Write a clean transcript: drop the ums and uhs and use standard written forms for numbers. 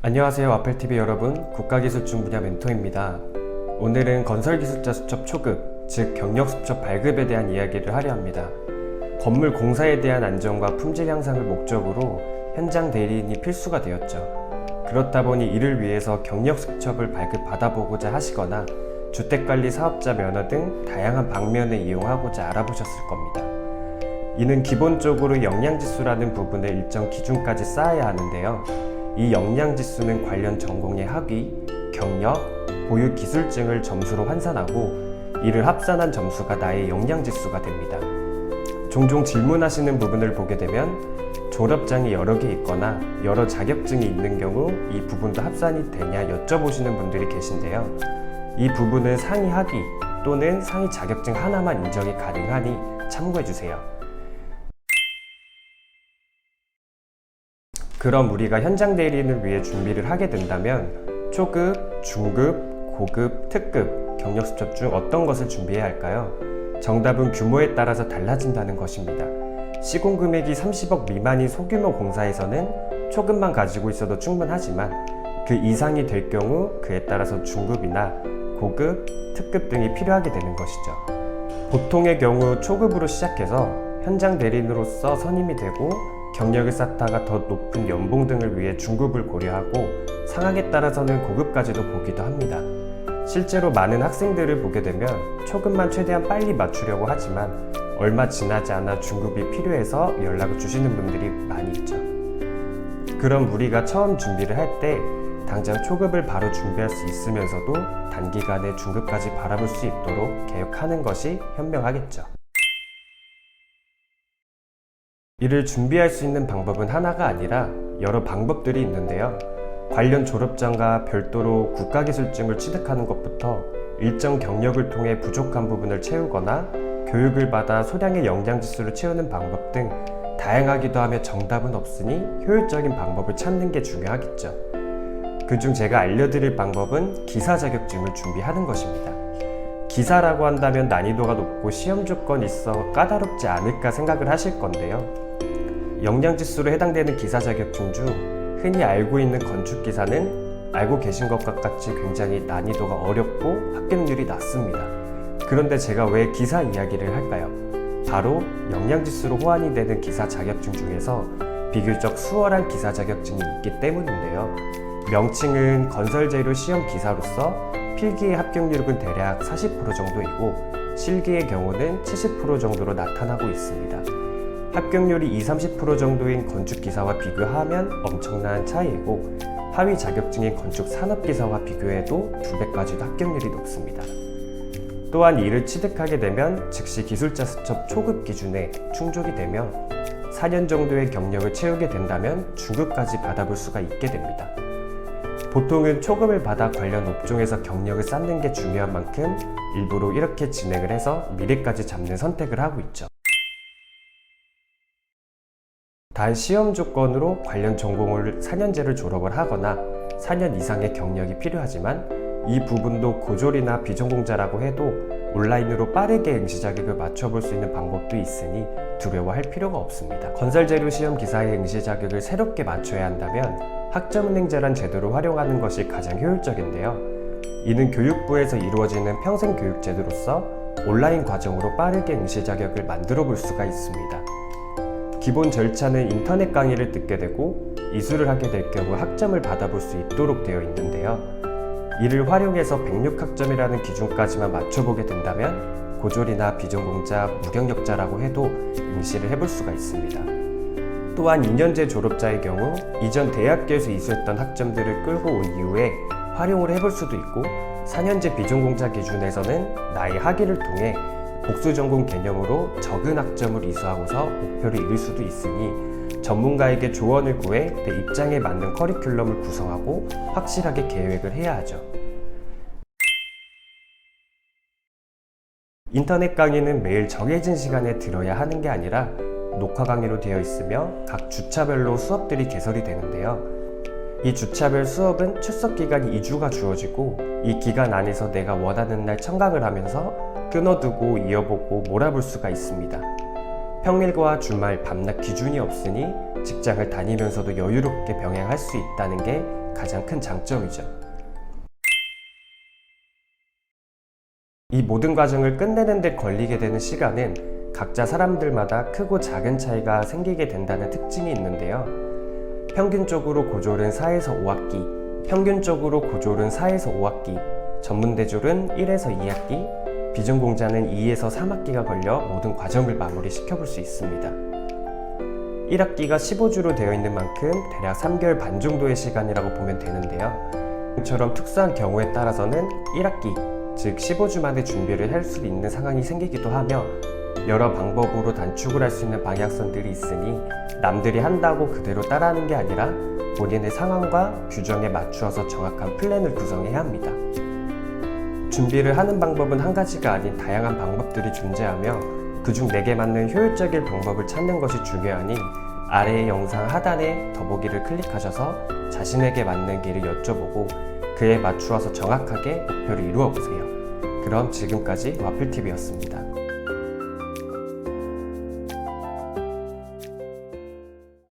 안녕하세요. 와펠TV 여러분, 국가기술증 분야 멘토입니다. 오늘은 건설기술자 수첩 초급, 즉 경력수첩 발급에 대한 이야기를 하려 합니다. 건물 공사에 대한 안정과 품질 향상을 목적으로 현장 대리인이 필수가 되었죠. 그렇다 보니 이를 위해서 경력수첩을 발급받아보고자 하시거나 주택관리 사업자 면허 등 다양한 방면을 이용하고자 알아보셨을 겁니다. 이는 기본적으로 역량지수라는 부분을 일정 기준까지 쌓아야 하는데요. 이 역량지수는 관련 전공의 학위, 경력, 보유 기술증을 점수로 환산하고 이를 합산한 점수가 나의 역량지수가 됩니다. 종종 질문하시는 부분을 보게 되면 졸업장이 여러 개 있거나 여러 자격증이 있는 경우 이 부분도 합산이 되냐 여쭤보시는 분들이 계신데요. 이 부분은 상위 학위 또는 상위 자격증 하나만 인정이 가능하니 참고해주세요. 그럼 우리가 현장 대리인을 위해 준비를 하게 된다면 초급, 중급, 고급, 특급 경력수첩 중 어떤 것을 준비해야 할까요? 정답은 규모에 따라서 달라진다는 것입니다. 시공 금액이 30억 미만인 소규모 공사에서는 초급만 가지고 있어도 충분하지만 그 이상이 될 경우 그에 따라서 중급이나 고급, 특급 등이 필요하게 되는 것이죠. 보통의 경우 초급으로 시작해서 현장 대리인으로서 선임이 되고 경력을 쌓다가 더 높은 연봉 등을 위해 중급을 고려하고 상황에 따라서는 고급까지도 보기도 합니다. 실제로 많은 학생들을 보게 되면 초급만 최대한 빨리 맞추려고 하지만 얼마 지나지 않아 중급이 필요해서 연락을 주시는 분들이 많이 있죠. 그럼 우리가 처음 준비를 할 때 당장 초급을 바로 준비할 수 있으면서도 단기간에 중급까지 바라볼 수 있도록 계획하는 것이 현명하겠죠. 이를 준비할 수 있는 방법은 하나가 아니라 여러 방법들이 있는데요. 관련 졸업장과 별도로 국가기술증을 취득하는 것부터 일정 경력을 통해 부족한 부분을 채우거나 교육을 받아 소량의 역량지수를 채우는 방법 등 다양하기도 하며 정답은 없으니 효율적인 방법을 찾는 게 중요하겠죠. 그중 제가 알려드릴 방법은 기사 자격증을 준비하는 것입니다. 기사라고 한다면 난이도가 높고 시험 조건이 있어 까다롭지 않을까 생각을 하실 건데요. 역량지수로 해당되는 기사 자격증 중 흔히 알고 있는 건축기사는 알고 계신 것과 같이 굉장히 난이도가 어렵고 합격률이 낮습니다. 그런데 제가 왜 기사 이야기를 할까요? 바로 역량지수로 호환이 되는 기사 자격증 중에서 비교적 수월한 기사 자격증이 있기 때문인데요. 명칭은 건설재료 시험 기사로서 필기의 합격률은 대략 40% 정도이고 실기의 경우는 70% 정도로 나타나고 있습니다. 합격률이 20-30% 정도인 건축기사와 비교하면 엄청난 차이이고 하위 자격증인 건축산업기사와 비교해도 2배까지도 합격률이 높습니다. 또한 이를 취득하게 되면 즉시 기술자 수첩 초급 기준에 충족이 되며 4년 정도의 경력을 채우게 된다면 중급까지 받아볼 수가 있게 됩니다. 보통은 초급을 받아 관련 업종에서 경력을 쌓는 게 중요한 만큼 일부러 이렇게 진행을 해서 미래까지 잡는 선택을 하고 있죠. 단 시험 조건으로 관련 전공을 4년제를 졸업을 하거나 4년 이상의 경력이 필요하지만 이 부분도 고졸이나 비전공자라고 해도 온라인으로 빠르게 응시 자격을 맞춰볼 수 있는 방법도 있으니 두려워할 필요가 없습니다. 건설재료 시험 기사의 응시 자격을 새롭게 맞춰야 한다면 학점은행제란 제도를 활용하는 것이 가장 효율적인데요. 이는 교육부에서 이루어지는 평생교육제도로서 온라인 과정으로 빠르게 응시 자격을 만들어 볼 수가 있습니다. 기본 절차는 인터넷 강의를 듣게 되고 이수를 하게 될 경우 학점을 받아볼 수 있도록 되어 있는데요. 이를 활용해서 106학점이라는 기준까지만 맞춰보게 된다면 고졸이나 비전공자, 무경력자라고 해도 응시를 해볼 수가 있습니다. 또한 2년제 졸업자의 경우 이전 대학교에서 이수했던 학점들을 끌고 온 이후에 활용을 해볼 수도 있고 4년제 비전공자 기준에서는 나의 학위를 통해 복수전공 개념으로 적은 학점을 이수하고서 목표를 이룰 수도 있으니 전문가에게 조언을 구해 내 입장에 맞는 커리큘럼을 구성하고 확실하게 계획을 해야 하죠. 인터넷 강의는 매일 정해진 시간에 들어야 하는 게 아니라 녹화 강의로 되어 있으며 각 주차별로 수업들이 개설이 되는데요. 이 주차별 수업은 출석 기간이 2주가 주어지고 이 기간 안에서 내가 원하는 날 청강을 하면서 끊어두고 이어보고 몰아볼 수가 있습니다. 평일과 주말, 밤낮 기준이 없으니 직장을 다니면서도 여유롭게 병행할 수 있다는 게 가장 큰 장점이죠. 이 모든 과정을 끝내는 데 걸리게 되는 시간은 각자 사람들마다 크고 작은 차이가 생기게 된다는 특징이 있는데요. 평균적으로 고졸은 4에서 5학기, 평균적으로 고졸은 4에서 5학기, 전문대졸은 1에서 2학기, 비전공자는 2에서 3학기가 걸려 모든 과정을 마무리시켜 볼 수 있습니다. 1학기가 15주로 되어 있는 만큼 대략 3개월 반 정도의 시간이라고 보면 되는데요. 이처럼 특수한 경우에 따라서는 1학기, 즉 15주 만에 준비를 할 수 있는 상황이 생기기도 하며 여러 방법으로 단축을 할 수 있는 방향성들이 있으니 남들이 한다고 그대로 따라하는 게 아니라 본인의 상황과 규정에 맞추어서 정확한 플랜을 구성해야 합니다. 준비를 하는 방법은 한 가지가 아닌 다양한 방법들이 존재하며 그중 내게 맞는 효율적인 방법을 찾는 것이 중요하니 아래의 영상 하단에 더보기를 클릭하셔서 자신에게 맞는 길을 여쭤보고 그에 맞추어서 정확하게 목표를 이루어 보세요. 그럼 지금까지 와플TV였습니다.